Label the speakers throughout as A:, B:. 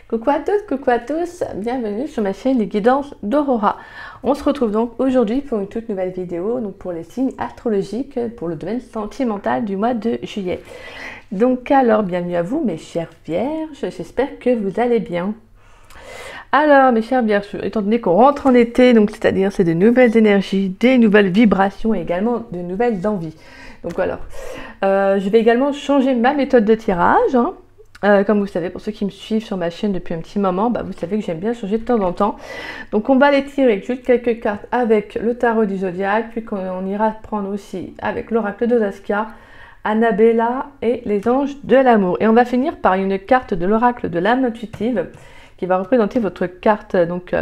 A: Coucou à tous, bienvenue sur ma chaîne Les Guidances d'Aurora. On se retrouve donc aujourd'hui pour une toute nouvelle vidéo, donc pour les signes astrologiques pour le domaine sentimental du mois de juillet. Donc alors, bienvenue à vous mes chères vierges, j'espère que vous allez bien. Alors mes chères vierges, étant donné qu'on rentre en été, donc c'est-à-dire c'est de nouvelles énergies, des nouvelles vibrations et également de nouvelles envies. Donc alors, je vais également changer ma méthode de tirage, comme vous savez, pour ceux qui me suivent sur ma chaîne depuis un petit moment, vous savez que j'aime bien changer de temps en temps. Donc on va les tirer juste quelques cartes avec le tarot du zodiaque, puis on ira prendre aussi avec l'oracle de Saskia, Annabella et les anges de l'amour. Et on va finir par une carte de l'oracle de l'âme intuitive qui va représenter votre carte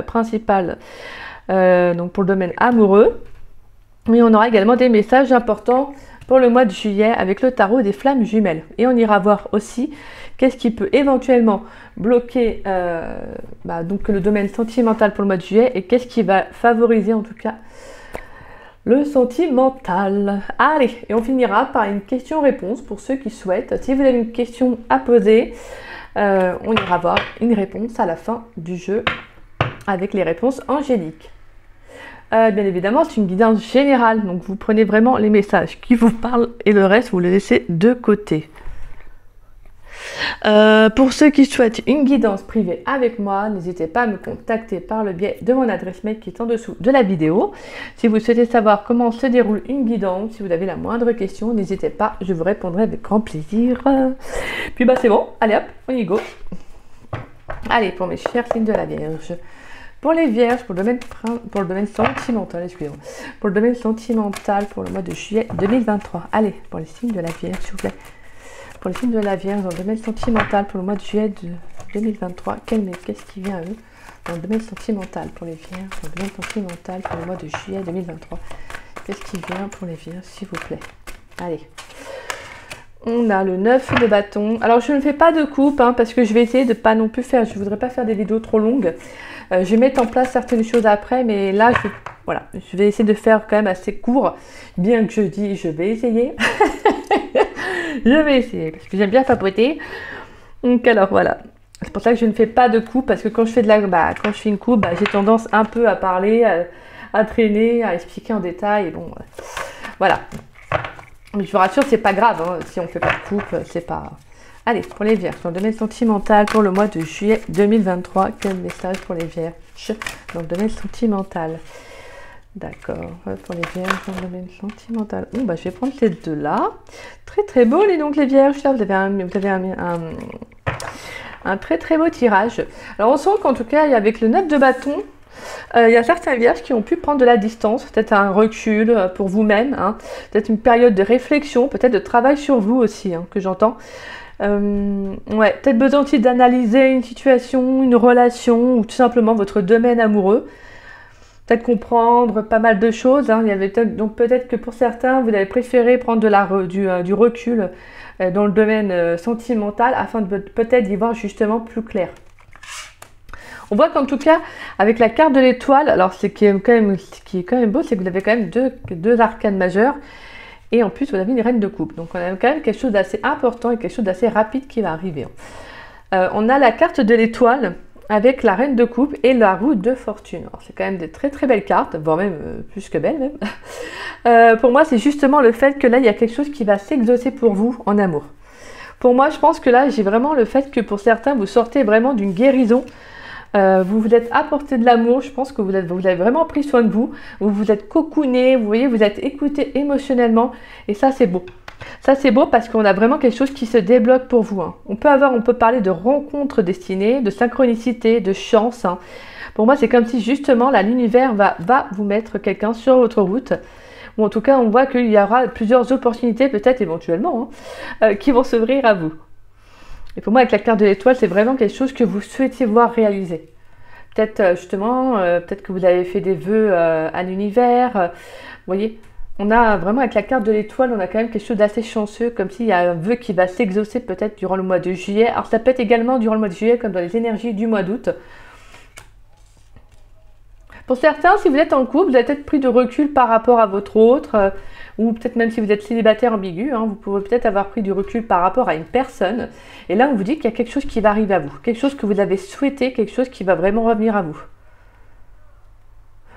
A: principale donc pour le domaine amoureux. Mais on aura également des messages importants pour le mois de juillet avec le tarot des flammes jumelles. Et on ira voir aussi qu'est-ce qui peut éventuellement bloquer donc le domaine sentimental pour le mois de juillet et qu'est-ce qui va favoriser en tout cas le sentimental. Allez, et on finira par une question-réponse pour ceux qui souhaitent. Si vous avez une question à poser, on ira voir une réponse à la fin du jeu avec les réponses angéliques. Bien évidemment, c'est une guidance générale, donc vous prenez vraiment les messages qui vous parlent et le reste, vous le laissez de côté. Pour ceux qui souhaitent une guidance privée avec moi, n'hésitez pas à me contacter par le biais de mon adresse mail qui est en dessous de la vidéo. Si vous souhaitez savoir comment se déroule une guidance, si vous avez la moindre question, n'hésitez pas, je vous répondrai avec grand plaisir. Puis c'est bon, allez hop, on y go. Allez, pour mes chers signes de la Vierge. Pour les vierges, pour le domaine sentimental, excusez-moi, pour le domaine sentimental pour le mois de juillet 2023. Allez, pour les signes de la Vierge, s'il vous plaît. Pour les signes de la Vierge, dans le domaine sentimental pour le mois de juillet 2023, qu'est-ce qui vient à eux dans le domaine sentimental pour les vierges, dans le domaine sentimental pour le mois de juillet 2023. Qu'est-ce qui vient pour les vierges, s'il vous plaît? Allez. On a le 9 de bâton. Alors, je ne fais pas de coupe, parce que je vais essayer de pas non plus faire, je ne voudrais pas faire des vidéos trop longues. Je vais mettre en place certaines choses après, mais là, je vais essayer de faire quand même assez court, bien que je dis, je vais essayer. Je vais essayer, parce que j'aime bien papoter. Donc, alors, voilà. C'est pour ça que je ne fais pas de coupe, parce que quand je fais quand je fais une coupe, j'ai tendance un peu à parler, à traîner, à expliquer en détail, et bon, voilà. Mais je vous rassure, c'est pas grave, si on fait pas de coupe, c'est pas... Allez, pour les vierges, dans le domaine sentimental pour le mois de juillet 2023, quel message pour les vierges dans le domaine sentimental? D'accord, pour les vierges dans le domaine sentimental. Je vais prendre ces deux-là. Très très beau, donc les vierges, là, vous avez un très très beau tirage. Alors on sent qu'en tout cas, avec le 9 de bâton, il y a certains vierges qui ont pu prendre de la distance, peut-être un recul pour vous-même, peut-être une période de réflexion, peut-être de travail sur vous aussi, que j'entends. Peut-être besoin aussi d'analyser une situation, une relation, ou tout simplement votre domaine amoureux. Peut-être comprendre pas mal de choses. Donc peut-être que pour certains, vous avez préféré prendre du recul dans le domaine sentimental afin de peut-être y voir justement plus clair. On voit qu'en tout cas, avec la carte de l'étoile, alors ce qui est quand même beau, c'est que vous avez quand même deux arcanes majeures. Et en plus, vous avez une reine de coupe. Donc, on a quand même quelque chose d'assez important et quelque chose d'assez rapide qui va arriver. On a la carte de l'étoile avec la reine de coupe et la roue de fortune. C'est quand même des très très belles cartes, voire même plus que belles même. Pour moi, c'est justement le fait que là, il y a quelque chose qui va s'exaucer pour vous en amour. Pour moi, je pense que là, j'ai vraiment le fait que pour certains, vous sortez vraiment d'une guérison. Vous vous êtes apporté de l'amour, je pense que vous avez vraiment pris soin de vous, vous vous êtes cocooné, vous voyez, vous êtes écouté émotionnellement, et ça c'est beau. Ça c'est beau parce qu'on a vraiment quelque chose qui se débloque pour vous. On peut parler de rencontre destinée, de synchronicité, de chance. Pour moi c'est comme si justement l'univers va vous mettre quelqu'un sur votre route, ou en tout cas on voit qu'il y aura plusieurs opportunités peut-être éventuellement qui vont s'ouvrir à vous. Et pour moi, avec la carte de l'étoile, c'est vraiment quelque chose que vous souhaitiez voir réaliser. Peut-être justement, peut-être que vous avez fait des vœux à l'univers. Vous voyez, on a vraiment avec la carte de l'étoile, on a quand même quelque chose d'assez chanceux, comme s'il y a un vœu qui va s'exaucer peut-être durant le mois de juillet. Alors ça peut être également durant le mois de juillet, comme dans les énergies du mois d'août. Pour certains, si vous êtes en couple, vous avez peut-être pris de recul par rapport à votre autre. ou peut-être même si vous êtes célibataire ambigu, hein, vous pouvez peut-être avoir pris du recul par rapport à une personne, et là on vous dit qu'il y a quelque chose qui va arriver à vous, quelque chose que vous avez souhaité, quelque chose qui va vraiment revenir à vous.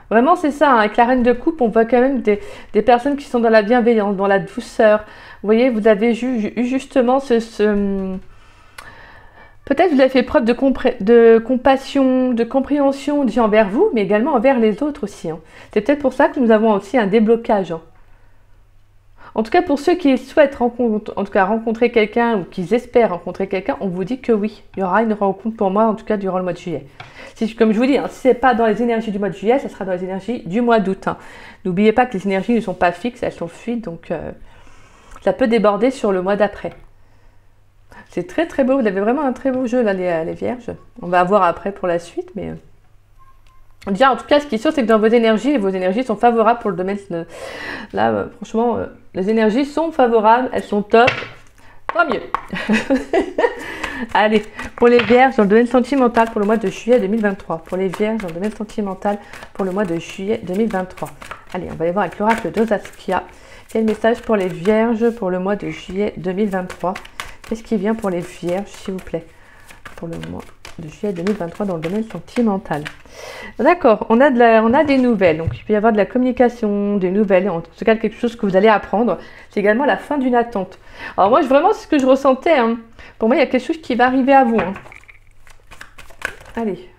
A: Vraiment c'est ça, hein, avec la reine de coupe, on voit quand même des personnes qui sont dans la bienveillance, dans la douceur. Vous voyez, vous avez eu justement peut-être vous avez fait preuve de compassion, de compréhension déjà envers vous, mais également envers les autres aussi. Hein. C'est peut-être pour ça que nous avons aussi un déblocage. Hein. En tout cas, pour ceux qui souhaitent rencontrer quelqu'un ou qui espèrent rencontrer quelqu'un, on vous dit que oui, il y aura une rencontre pour moi, en tout cas durant le mois de juillet. Comme je vous dis, hein, si ce n'est pas dans les énergies du mois de juillet, ça sera dans les énergies du mois d'août. Hein. N'oubliez pas que les énergies ne sont pas fixes, elles sont fluides, donc ça peut déborder sur le mois d'après. C'est très très beau, vous avez vraiment un très beau jeu là, les vierges. On va voir après pour la suite, mais... Déjà, en tout cas, ce qui est sûr, c'est que dans vos énergies sont favorables pour le domaine... Là, franchement, les énergies sont favorables, elles sont top. Tant mieux. Allez, pour les vierges dans le domaine sentimental pour le mois de juillet 2023. Pour les vierges dans le domaine sentimental pour le mois de juillet 2023. Allez, on va aller voir avec l'oracle de Saskia. Quel message pour les vierges pour le mois de juillet 2023? Qu'est-ce qui vient pour les vierges, s'il vous plaît, pour le mois de juillet 2023 dans le domaine sentimental? D'accord, on a des nouvelles. Donc, il peut y avoir de la communication, des nouvelles, en tout cas quelque chose que vous allez apprendre. C'est également la fin d'une attente. Alors moi, vraiment, c'est ce que je ressentais. Hein. Pour moi, il y a quelque chose qui va arriver à vous. Hein. Allez.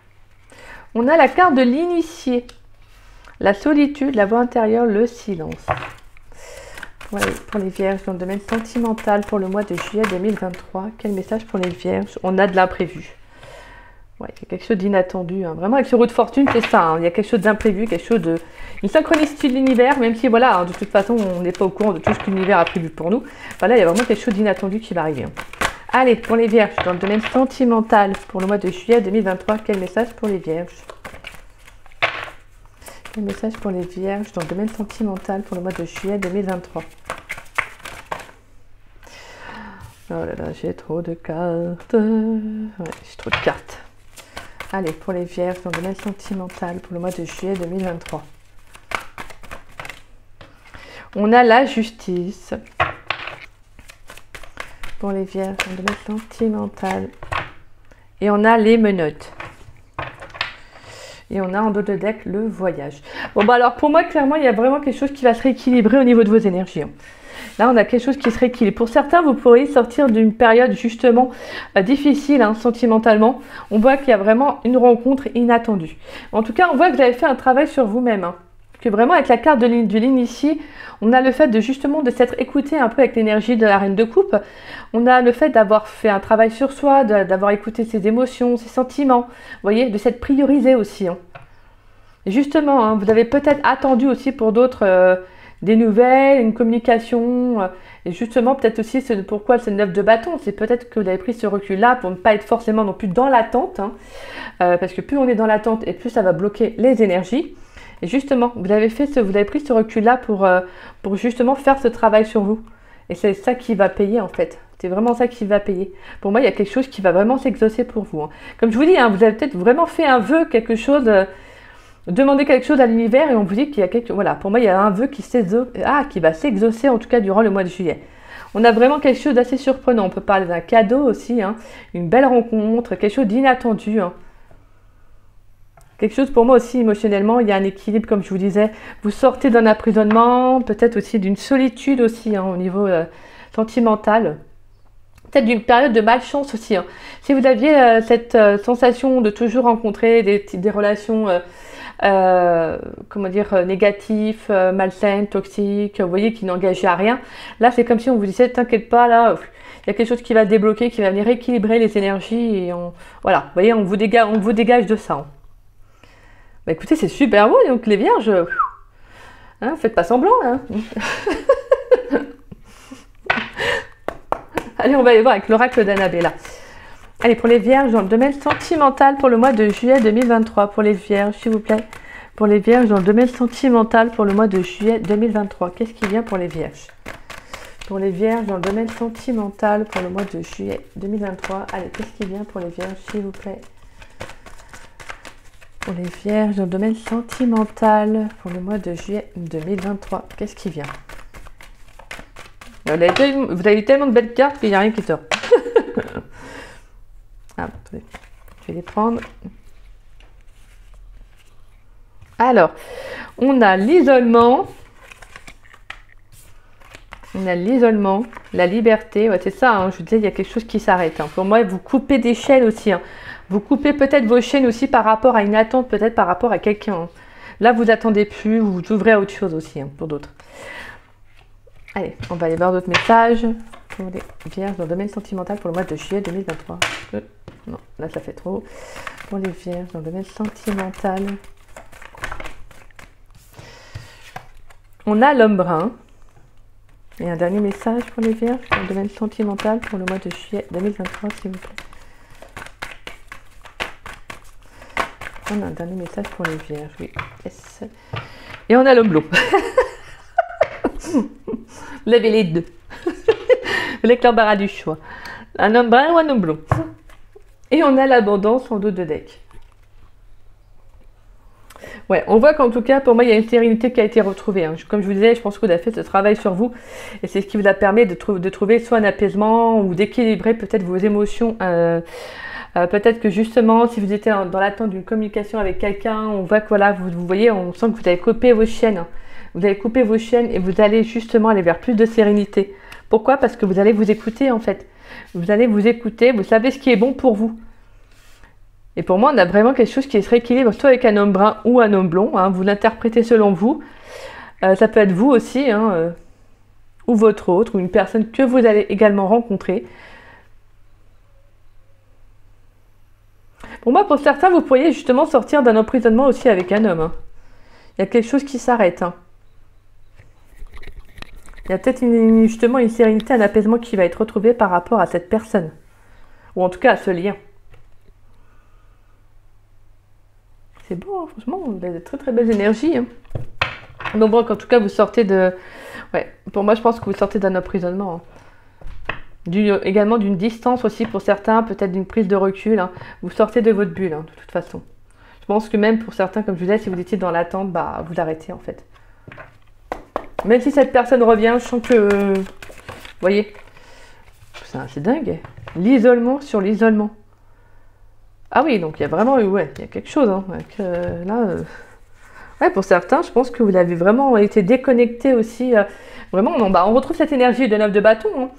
A: On a la carte de l'initié. La solitude, la voix intérieure, le silence. Ouais, pour les vierges dans le domaine sentimental pour le mois de juillet 2023. Quel message pour les vierges? On a de l'imprévu. Ouais, il y a quelque chose d'inattendu. Hein. Vraiment, avec ce roue de fortune, c'est ça. Hein. Il y a quelque chose d'imprévu, quelque chose de... Une synchronicité de l'univers, même si, voilà, hein, de toute façon, on n'est pas au courant de tout ce que l'univers a prévu pour nous. Voilà, il y a vraiment quelque chose d'inattendu qui va arriver. Hein. Allez, pour les vierges dans le domaine sentimental pour le mois de juillet 2023. Quel message pour les vierges? Quel message pour les vierges dans le domaine sentimental pour le mois de juillet 2023? Oh là là, j'ai trop de cartes. Ouais, j'ai trop de cartes. Allez, pour les vierges dans le domaine sentimental pour le mois de juillet 2023. On a la justice. Pour les vierges dans le domaine sentimental. Et on a les menottes. Et on a en dos de deck le voyage. Bon, bah alors pour moi, clairement, il y a vraiment quelque chose qui va se rééquilibrer au niveau de vos énergies. Là, on a quelque chose qui se rééquilibre. Pour certains, vous pourriez sortir d'une période justement difficile, hein, sentimentalement. On voit qu'il y a vraiment une rencontre inattendue. En tout cas, on voit que vous avez fait un travail sur vous-même. Hein. Que vraiment, avec la carte de l'initié, on a le fait de justement de s'être écouté un peu avec l'énergie de la reine de coupe. On a le fait d'avoir fait un travail sur soi, d'avoir écouté ses émotions, ses sentiments. Vous voyez, de s'être priorisé aussi. Hein. Et justement, hein, vous avez peut-être attendu aussi pour d'autres... des nouvelles, une communication, et justement peut-être aussi pourquoi c'est le 9 de bâton, c'est peut-être que vous avez pris ce recul-là pour ne pas être forcément non plus dans l'attente, hein, parce que plus on est dans l'attente et plus ça va bloquer les énergies. Et justement, vous avez pris ce recul-là pour justement faire ce travail sur vous. Et c'est ça qui va payer en fait. C'est vraiment ça qui va payer. Pour moi, il y a quelque chose qui va vraiment s'exaucer pour vous. Hein. Comme je vous dis, hein, vous avez peut-être vraiment fait un vœu, quelque chose... Demandez quelque chose à l'univers et on vous dit qu'il y a quelque... Voilà, pour moi, il y a un vœu qui va s'exaucer, en tout cas, durant le mois de juillet. On a vraiment quelque chose d'assez surprenant. On peut parler d'un cadeau aussi, hein, une belle rencontre, quelque chose d'inattendu. Hein. Quelque chose, pour moi aussi, émotionnellement, il y a un équilibre, comme je vous disais. Vous sortez d'un emprisonnement, peut-être aussi d'une solitude aussi, hein, au niveau sentimental. Peut-être d'une période de malchance aussi. Hein. Si vous aviez cette sensation de toujours rencontrer des relations... comment dire, négatif, malsaine, toxique, vous voyez, qui n'engageait à rien. Là, c'est comme si on vous disait, t'inquiète pas, là, il y a quelque chose qui va débloquer, qui va venir équilibrer les énergies. Et voilà, vous voyez, on vous dégage de ça. Hein. Bah, écoutez, c'est super beau, donc les vierges, hein, faites pas semblant, hein. Allez, on va aller voir avec l'oracle d'Annabella. Allez, pour les vierges, dans le domaine sentimental pour le mois de juillet 2023. Pour les vierges, s'il vous plaît. Pour les vierges, dans le domaine sentimental pour le mois de juillet 2023. Qu'est-ce qui vient pour les vierges? Pour les vierges, dans le domaine sentimental pour le mois de juillet 2023. Allez, qu'est-ce qui vient pour les vierges, s'il vous plaît? Pour les vierges, dans le domaine sentimental pour le mois de juillet 2023. Qu'est-ce qui vient? Vous avez tellement de belles cartes qu'il n'y a rien qui sort. Ah, attendez. Je vais les prendre. Alors, on a l'isolement. On a l'isolement, la liberté. Ouais, c'est ça, hein, je vous disais, il y a quelque chose qui s'arrête. Hein. Pour moi, vous coupez des chaînes aussi. Hein. Vous coupez peut-être vos chaînes aussi par rapport à une attente, peut-être par rapport à quelqu'un. Hein. Là, vous attendez plus, vous ouvrez à autre chose aussi, hein, pour d'autres. Allez, on va aller voir d'autres messages pour les vierges dans le domaine sentimental pour le mois de juillet 2023. Non, là, ça fait trop. Pour les vierges dans le domaine sentimental. On a l'homme brun. Et un dernier message pour les vierges dans le domaine sentimental pour le mois de juillet 2023, s'il vous plaît. On a un dernier message pour les vierges, oui. Yes. Et on a l'homme blond. Vous avez les deux. Avec l'embarras du choix. Un homme brun ou un homme blond. Et on a l'abondance en dos de deck. Ouais, on voit qu'en tout cas, pour moi, il y a une sérénité qui a été retrouvée. Hein. Comme je vous disais, je pense que vous avez fait ce travail sur vous. Et c'est ce qui vous a permis de trouver soit un apaisement ou d'équilibrer peut-être vos émotions. Peut-être que justement, si vous étiez dans l'attente d'une communication avec quelqu'un, on voit que voilà, vous voyez, on sent que vous avez coupé vos chaînes. Hein. Vous avez coupé vos chaînes et vous allez justement aller vers plus de sérénité. Pourquoi? Parce que vous allez vous écouter en fait. Vous allez vous écouter, vous savez ce qui est bon pour vous. Et pour moi, on a vraiment quelque chose qui se rééquilibre, soit avec un homme brun ou un homme blond. Hein, vous l'interprétez selon vous. Ça peut être vous aussi, hein, ou votre autre, ou une personne que vous allez également rencontrer. Pour moi, pour certains, vous pourriez justement sortir d'un emprisonnement aussi avec un homme. Hein. Il y a quelque chose qui s'arrête. Hein. Il y a peut-être justement une sérénité, un apaisement qui va être retrouvé par rapport à cette personne. Ou en tout cas à ce lien. C'est beau, hein, franchement, vous avez de très très belles énergies. Hein. Donc bon, en tout cas, vous sortez de... Ouais, pour moi, je pense que vous sortez d'un emprisonnement. Hein. Également d'une distance aussi pour certains, peut-être d'une prise de recul. Hein. Vous sortez de votre bulle, hein, de toute façon. Je pense que même pour certains, comme je vous disais, si vous étiez dans l'attente, bah, vous arrêtez en fait. Même si cette personne revient, je sens que... Vous voyez, c'est dingue. L'isolement sur l'isolement. Ah oui, donc il y a vraiment, ouais, il y a quelque chose, hein, ouais, pour certains, je pense que vous avez vraiment été déconnecté aussi, vraiment, on retrouve cette énergie de 9 de bâton, hein,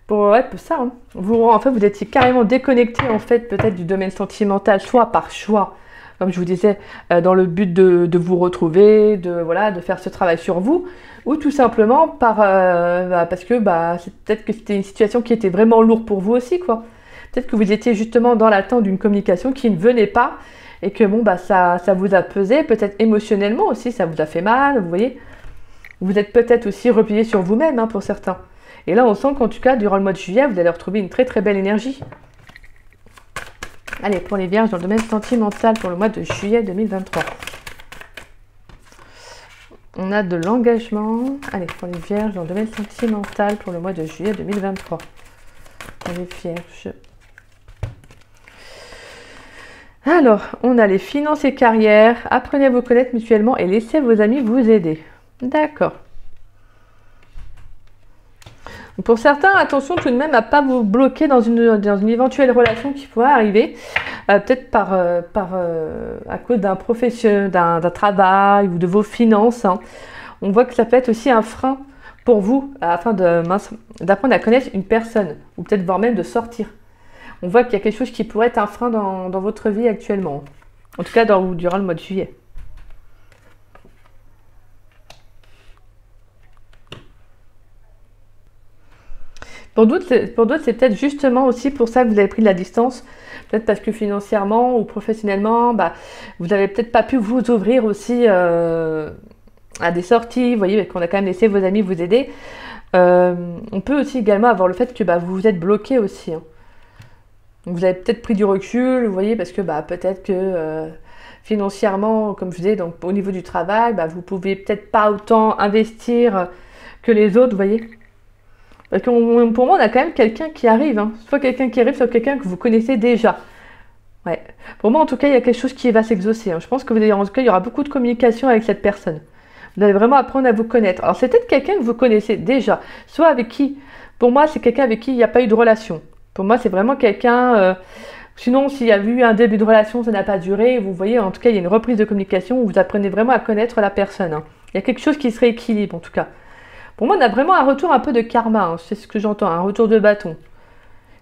A: pour ça, hein. En fait, vous étiez carrément déconnecté, en fait, peut-être du domaine sentimental, soit par choix, comme je vous disais, dans le but de vous retrouver, de faire ce travail sur vous, ou tout simplement parce que, peut-être que c'était une situation qui était vraiment lourde pour vous aussi, quoi. Peut-être que vous étiez justement dans l'attente d'une communication qui ne venait pas et que bon, ça vous a pesé, peut-être émotionnellement aussi, ça vous a fait mal, vous voyez. Vous êtes peut-être aussi replié sur vous-même, hein, pour certains. Et là, on sent qu'en tout cas, durant le mois de juillet, vous allez retrouver une très très belle énergie. Allez, pour les vierges dans le domaine sentimental pour le mois de juillet 2023. On a de l'engagement. Allez, pour les vierges dans le domaine sentimental pour le mois de juillet 2023. Pour les vierges. Alors, on a les finances et carrières. Apprenez à vous connaître mutuellement et laissez vos amis vous aider. D'accord. Pour certains, attention tout de même à ne pas vous bloquer dans une éventuelle relation qui pourrait arriver. Peut-être à cause d'un travail ou de vos finances. Hein. On voit que ça peut être aussi un frein pour vous afin d'apprendre à connaître une personne. Ou peut-être voire même de sortir. On voit qu'il y a quelque chose qui pourrait être un frein dans votre vie actuellement. En tout cas, durant le mois de juillet. Pour d'autres, c'est peut-être justement aussi pour ça que vous avez pris de la distance. Peut-être parce que financièrement ou professionnellement, vous n'avez peut-être pas pu vous ouvrir aussi à des sorties. Vous voyez, qu'on a quand même laissé vos amis vous aider. On peut aussi également avoir le fait que vous vous êtes bloqué aussi. Hein. Vous avez peut-être pris du recul, vous voyez, parce que peut-être que financièrement, comme je disais, donc au niveau du travail, vous pouvez peut-être pas autant investir que les autres, vous voyez. Parce que pour moi, on a quand même quelqu'un qui arrive, hein. Soit quelqu'un qui arrive, soit quelqu'un que vous connaissez déjà. Ouais. Pour moi, en tout cas, il y a quelque chose qui va s'exaucer. Hein. Je pense que en tout cas, il y aura beaucoup de communication avec cette personne. Vous allez vraiment apprendre à vous connaître. Alors, c'est peut-être quelqu'un que vous connaissez déjà, soit avec qui, pour moi, c'est quelqu'un avec qui il n'y a pas eu de relation. Pour moi, c'est vraiment quelqu'un... sinon, s'il y a eu un début de relation, ça n'a pas duré. Vous voyez, en tout cas, il y a une reprise de communication où vous apprenez vraiment à connaître la personne. Hein. Il y a quelque chose qui se rééquilibre, en tout cas. Pour moi, on a vraiment un retour un peu de karma. Hein. C'est ce que j'entends, un retour de bâton.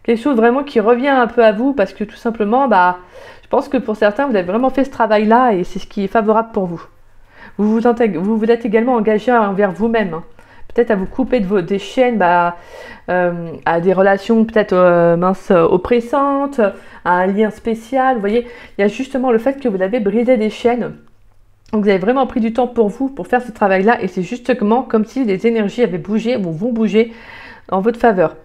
A: Quelque chose vraiment qui revient un peu à vous parce que tout simplement, je pense que pour certains, vous avez vraiment fait ce travail-là et c'est ce qui est favorable pour vous. Vous vous êtes également engagé envers vous-même. Hein. Peut-être à vous couper des chaînes, à des relations peut-être oppressantes, à un lien spécial. Vous voyez, il y a justement le fait que vous avez brisé des chaînes. Donc vous avez vraiment pris du temps pour vous, pour faire ce travail-là. Et c'est justement comme si les énergies avaient bougé ou vont bouger en votre faveur.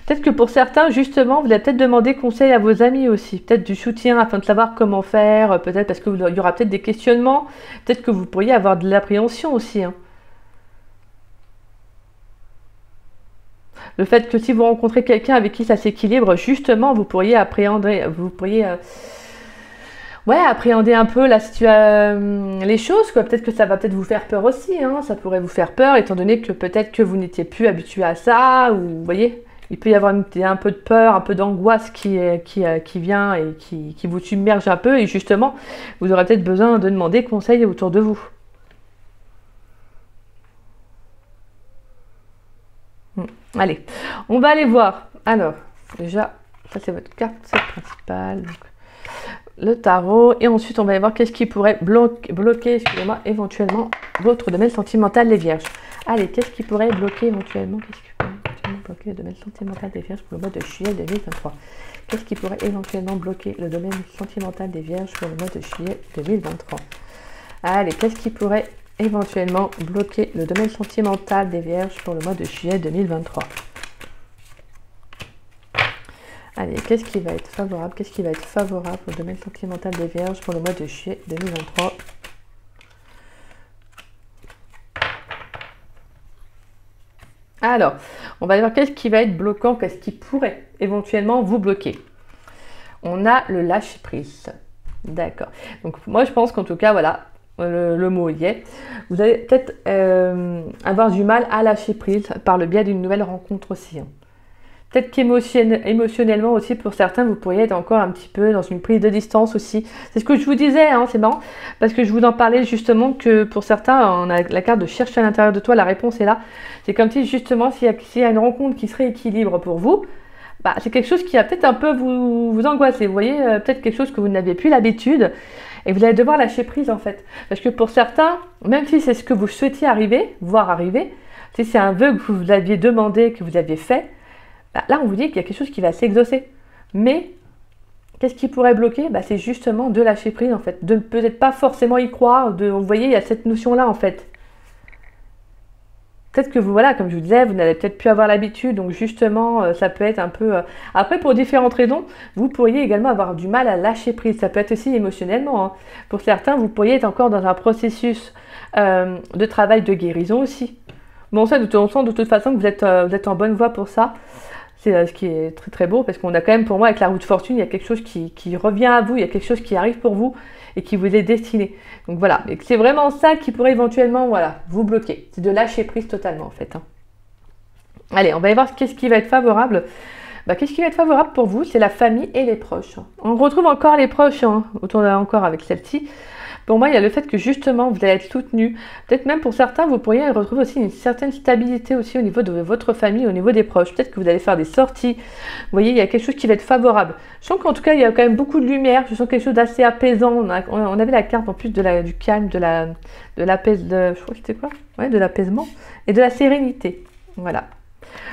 A: Peut-être que pour certains, justement, vous allez peut-être demander conseil à vos amis aussi. Peut-être du soutien afin de savoir comment faire. Peut-être parce qu'il y aura peut-être des questionnements. Peut-être que vous pourriez avoir de l'appréhension aussi. Hein. Le fait que si vous rencontrez quelqu'un avec qui ça s'équilibre, justement, vous pourriez appréhender, appréhender un peu les choses, quoi. Peut-être que ça va peut-être vous faire peur aussi, hein. Ça pourrait vous faire peur, étant donné que peut-être que vous n'étiez plus habitué à ça, ou vous voyez, il peut y avoir un peu de peur, un peu d'angoisse qui vient et qui vous submerge un peu, et justement, vous aurez peut-être besoin de demander conseil autour de vous. Allez, on va aller voir. Alors, déjà, ça c'est votre carte principale. Donc, le tarot. Et ensuite, on va aller voir qu'est-ce qui pourrait bloquer, excusez-moi, éventuellement votre domaine sentimental des Vierges. Allez, qu'est-ce qui pourrait bloquer éventuellement bloquer le domaine sentimental des Vierges pour le mois de juillet 2023? Qu'est-ce qui pourrait éventuellement bloquer le domaine sentimental des Vierges pour le mois de juillet 2023? Allez, qu'est-ce qui pourrait éventuellement bloquer le domaine sentimental des Vierges pour le mois de juillet 2023? Allez, qu'est-ce qui va être favorable? Qu'est-ce qui va être favorable au domaine sentimental des Vierges pour le mois de juillet 2023? Alors, on va voir qu'est-ce qui va être bloquant, qu'est-ce qui pourrait éventuellement vous bloquer. On a le lâcher-prise. D'accord. Donc, moi, je pense qu'en tout cas, voilà, le mot y est. Vous allez peut-être avoir du mal à lâcher prise par le biais d'une nouvelle rencontre aussi. Hein. Peut-être qu'émotionnellement aussi, pour certains, vous pourriez être encore un petit peu dans une prise de distance aussi. C'est ce que je vous disais, hein, c'est marrant, parce que je vous en parlais justement que pour certains, on a la carte de chercher à l'intérieur de toi, la réponse est là. C'est comme si justement, s'il y a une rencontre qui se rééquilibre pour vous, c'est quelque chose qui va peut-être un peu vous angoisser. Vous voyez, peut-être quelque chose que vous n'aviez plus l'habitude. Et vous allez devoir lâcher prise en fait. Parce que pour certains, même si c'est ce que vous souhaitiez voir arriver, si c'est un vœu que vous aviez demandé, que vous aviez fait, là on vous dit qu'il y a quelque chose qui va s'exaucer. Mais qu'est-ce qui pourrait bloquer? C'est justement de lâcher prise en fait. De ne peut-être pas forcément y croire. Vous voyez, il y a cette notion-là en fait. Peut-être que vous, voilà, comme je vous disais, vous n'allez peut-être plus avoir l'habitude, donc justement, ça peut être un peu... Après, pour différentes raisons, vous pourriez également avoir du mal à lâcher prise. Ça peut être aussi émotionnellement. Hein. Pour certains, vous pourriez être encore dans un processus de travail de guérison aussi. Bon, ça, de toute façon, que vous êtes en bonne voie pour ça. C'est ce qui est très très beau, parce qu'on a quand même, pour moi, avec la roue de fortune, il y a quelque chose qui revient à vous, il y a quelque chose qui arrive pour vous et qui vous est destiné. Donc voilà, et c'est vraiment ça qui pourrait éventuellement, voilà, vous bloquer. C'est de lâcher prise totalement en fait. Hein. Allez, on va aller voir qu'est-ce qui va être favorable. Qu'est-ce qui va être favorable pour vous? C'est la famille et les proches. On retrouve encore les proches, hein, encore avec celle-ci. Pour moi, il y a le fait que justement, vous allez être soutenu. Peut-être même pour certains, vous pourriez retrouver aussi une certaine stabilité aussi au niveau de votre famille, au niveau des proches. Peut-être que vous allez faire des sorties. Vous voyez, il y a quelque chose qui va être favorable. Je sens qu'en tout cas, il y a quand même beaucoup de lumière. Je sens quelque chose d'assez apaisant. On avait la carte en plus du calme, de l'apaisement. Je crois que c'était quoi? Ouais, de l'apaisement et de la sérénité. Voilà.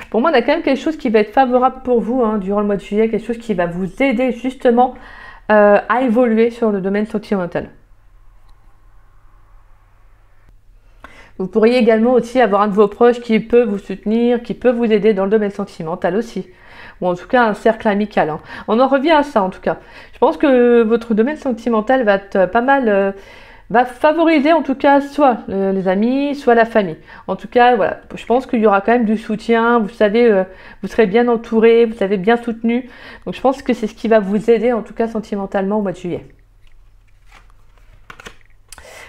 A: Pour moi, on a quand même quelque chose qui va être favorable pour vous hein, durant le mois de juillet. Quelque chose qui va vous aider justement à évoluer sur le domaine sentimental. Vous pourriez également aussi avoir un de vos proches qui peut vous soutenir, qui peut vous aider dans le domaine sentimental aussi. Ou en tout cas un cercle amical. Hein. On en revient à ça en tout cas. Je pense que votre domaine sentimental va être pas mal... va favoriser en tout cas soit les amis, soit la famille. En tout cas, voilà, je pense qu'il y aura quand même du soutien. Vous savez, vous serez bien entouré, vous savez bien soutenu. Donc je pense que c'est ce qui va vous aider en tout cas sentimentalement au mois de juillet.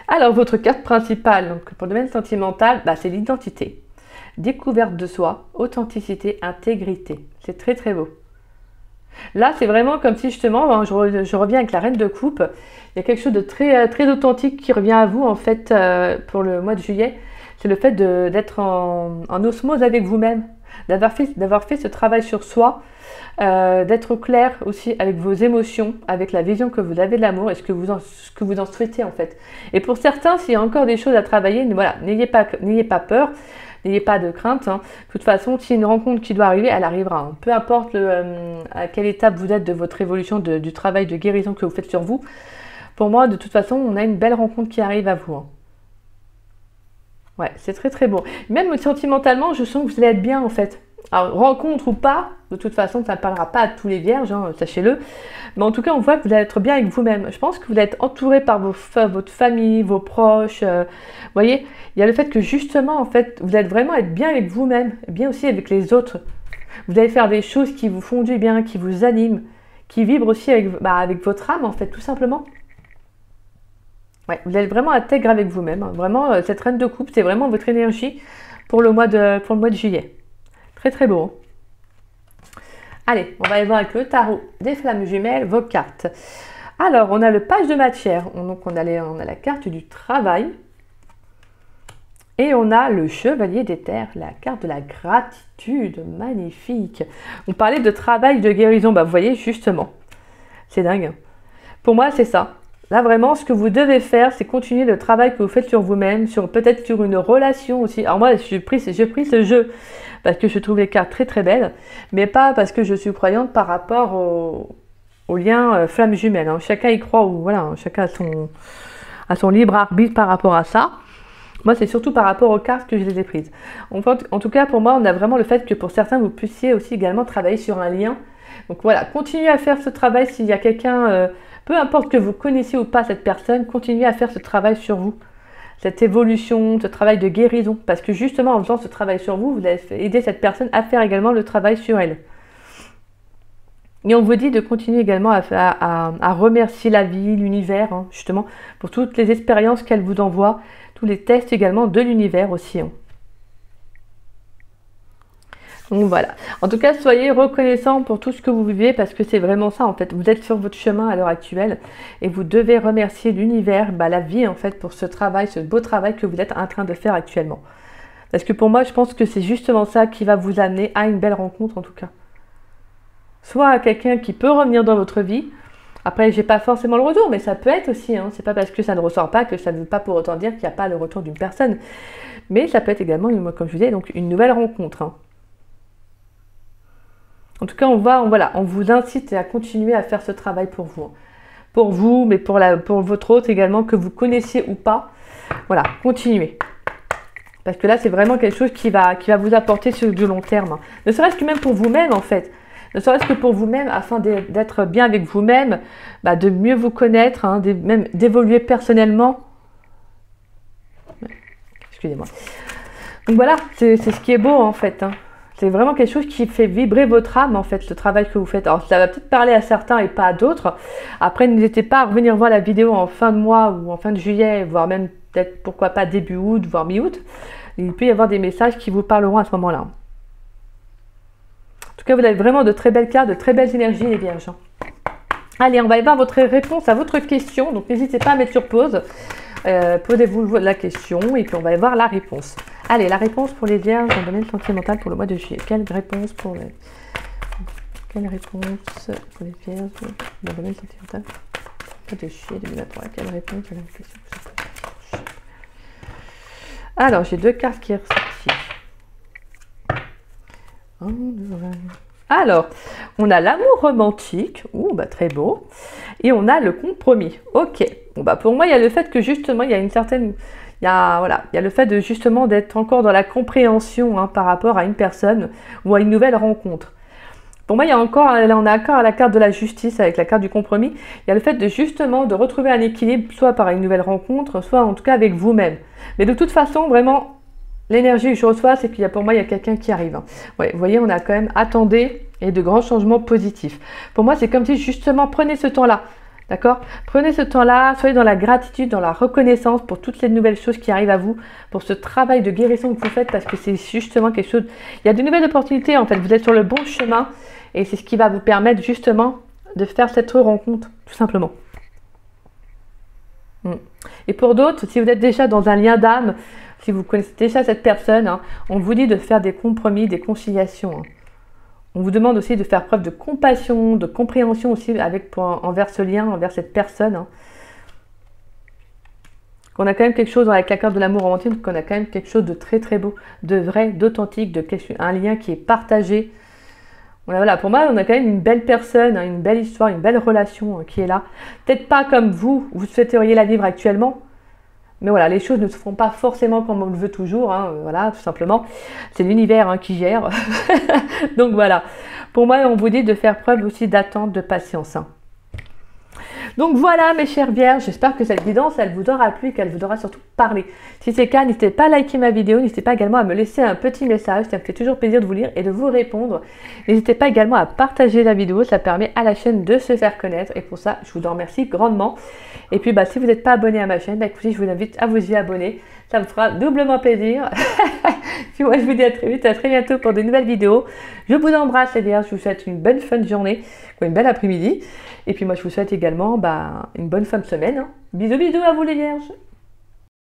A: Alors, votre carte principale, donc pour le domaine sentimental, bah, c'est l'identité. Découverte de soi, authenticité, intégrité. C'est très très beau. Là, c'est vraiment comme si justement, hein, je reviens avec la reine de coupe. Il y a quelque chose de très, très authentique qui revient à vous en fait pour le mois de juillet. C'est le fait d'être en osmose avec vous-même, d'avoir fait ce travail sur soi, d'être clair aussi avec vos émotions, avec la vision que vous avez de l'amour et ce que vous en souhaitez en fait. Et pour certains, s'il y a encore des choses à travailler, voilà, n'ayez pas peur. N'ayez pas de crainte. Hein. De toute façon, s'il y a une rencontre qui doit arriver, elle arrivera. Hein. Peu importe à quelle étape vous êtes de votre évolution, du travail de guérison que vous faites sur vous. Pour moi, de toute façon, on a une belle rencontre qui arrive à vous. Hein. Ouais, c'est très très beau. Même sentimentalement, je sens que vous allez être bien en fait. Alors, rencontre ou pas, de toute façon, ça ne parlera pas à tous les vierges, hein, sachez-le. Mais en tout cas, on voit que vous allez être bien avec vous-même. Je pense que vous allez être entouré par votre famille, vos proches. Vous voyez, il y a le fait que justement, en fait, vous allez vraiment être bien avec vous-même, bien aussi avec les autres. Vous allez faire des choses qui vous font du bien, qui vous animent, qui vibrent aussi avec votre âme, en fait, tout simplement. Ouais, vous allez être vraiment intègre avec vous-même. Hein. Vraiment, cette reine de coupe, c'est vraiment votre énergie pour le mois de juillet. Très très beau. Allez, on va aller voir avec le tarot des flammes jumelles, vos cartes. Alors, on a le page de matière. Donc, on a la carte du travail. Et on a le chevalier d'éther, la carte de la gratitude. Magnifique. On parlait de travail, de guérison. Bah, vous voyez, justement. C'est dingue. Pour moi, c'est ça. Là, vraiment, ce que vous devez faire, c'est continuer le travail que vous faites sur vous-même, peut-être sur une relation aussi. Alors moi, j'ai pris ce jeu parce que je trouve les cartes très très belles, mais pas parce que je suis croyante par rapport au lien flamme jumelle. Hein. Chacun y croit, ou voilà, chacun a son libre arbitre par rapport à ça. Moi, c'est surtout par rapport aux cartes que je les ai prises. En tout cas, pour moi, on a vraiment le fait que pour certains, vous puissiez aussi également travailler sur un lien. Donc voilà, continuez à faire ce travail s'il y a quelqu'un... peu importe que vous connaissiez ou pas cette personne, continuez à faire ce travail sur vous. Cette évolution, ce travail de guérison. Parce que justement, en faisant ce travail sur vous, vous allez aider cette personne à faire également le travail sur elle. Et on vous dit de continuer également à remercier la vie, l'univers, hein, justement, pour toutes les expériences qu'elle vous envoie, tous les tests également de l'univers aussi. Hein. Donc voilà. En tout cas, soyez reconnaissants pour tout ce que vous vivez parce que c'est vraiment ça en fait. Vous êtes sur votre chemin à l'heure actuelle et vous devez remercier l'univers, la vie en fait pour ce travail, ce beau travail que vous êtes en train de faire actuellement. Parce que pour moi, je pense que c'est justement ça qui va vous amener à une belle rencontre en tout cas. Soit à quelqu'un qui peut revenir dans votre vie. Après, j'ai pas forcément le retour, mais ça peut être aussi. Hein. C'est pas parce que ça ne ressort pas que ça ne veut pas pour autant dire qu'il n'y a pas le retour d'une personne. Mais ça peut être également, comme je vous disais, donc une nouvelle rencontre. Hein. En tout cas, on vous incite à continuer à faire ce travail pour vous. Pour vous, mais pour votre autre également, que vous connaissiez ou pas. Voilà, continuez. Parce que là, c'est vraiment quelque chose qui va vous apporter sur du long terme. Ne serait-ce que même pour vous-même, en fait. Ne serait-ce que pour vous-même, afin d'être bien avec vous-même, de mieux vous connaître, hein, même d'évoluer personnellement. Excusez-moi. Donc voilà, c'est ce qui est beau, en fait. Hein. C'est vraiment quelque chose qui fait vibrer votre âme, en fait, le travail que vous faites. Alors, ça va peut-être parler à certains et pas à d'autres. Après, n'hésitez pas à revenir voir la vidéo en fin de mois ou en fin de juillet, voire même peut-être, pourquoi pas, début août, voire mi-août. Il peut y avoir des messages qui vous parleront à ce moment-là. En tout cas, vous avez vraiment de très belles cartes, de très belles énergies, les vierges. Allez, on va aller voir votre réponse à votre question. Donc, n'hésitez pas à mettre sur pause. Posez-vous la question et puis on va aller voir la réponse. Allez, la réponse pour les vierges dans le domaine sentimental pour le mois de juillet. Quelle réponse pour les vierges dans le domaine sentimental pour le mois de juillet 2023? Quelle réponse à la question que ça peut être? Alors, j'ai deux cartes qui sont sorties. Alors, on a l'amour romantique, très beau, et on a le compromis. Ok, pour moi, il y a le fait que justement, il y a une certaine... Il y a le fait de justement d'être encore dans la compréhension par rapport à une personne ou à une nouvelle rencontre. Pour moi, on a encore la carte de la justice avec la carte du compromis. Il y a le fait de justement de retrouver un équilibre, soit par une nouvelle rencontre, soit en tout cas avec vous-même. Mais de toute façon, vraiment... L'énergie que je reçois, c'est pour moi, il y a quelqu'un qui arrive. Ouais, vous voyez, on a quand même attendez et de grands changements positifs. Pour moi, c'est comme si justement, prenez ce temps-là. D'accord? Prenez ce temps-là, soyez dans la gratitude, dans la reconnaissance pour toutes les nouvelles choses qui arrivent à vous, pour ce travail de guérison que vous faites, parce que c'est justement quelque chose... Il y a de nouvelles opportunités, en fait, vous êtes sur le bon chemin, et c'est ce qui va vous permettre justement de faire cette rencontre, tout simplement. Et pour d'autres, si vous êtes déjà dans un lien d'âme, si vous connaissez déjà cette personne, hein, on vous dit de faire des compromis, des conciliations. Hein. On vous demande aussi de faire preuve de compassion, de compréhension aussi envers ce lien, envers cette personne. Hein. Qu'on a quand même quelque chose avec la carte de l'amour romantique, qu'on a quand même quelque chose de très très beau, de vrai, d'authentique, un lien qui est partagé. Voilà, pour moi, on a quand même une belle personne, hein, une belle histoire, une belle relation hein, qui est là. Peut-être pas comme vous souhaiteriez la vivre actuellement, mais voilà, les choses ne se font pas forcément comme on le veut toujours, hein, voilà, tout simplement. C'est l'univers hein, qui gère. Donc voilà, pour moi, on vous dit de faire preuve aussi d'attente, de patience. Hein. Donc voilà mes chères vierges, j'espère que cette guidance elle vous aura plu et qu'elle vous aura surtout parlé. Si c'est le cas, n'hésitez pas à liker ma vidéo, n'hésitez pas également à me laisser un petit message, ça me fait toujours plaisir de vous lire et de vous répondre. N'hésitez pas également à partager la vidéo, ça permet à la chaîne de se faire connaître et pour ça je vous en remercie grandement. Et puis si vous n'êtes pas abonné à ma chaîne, écoutez, je vous invite à vous y abonner, ça me fera doublement plaisir. Puis moi je vous dis à très vite, à très bientôt pour de nouvelles vidéos. Je vous embrasse les vierges, je vous souhaite une bonne fin de journée, une belle après-midi. Et puis moi je vous souhaite également une bonne fin de semaine. Hein. Bisous bisous à vous les vierges.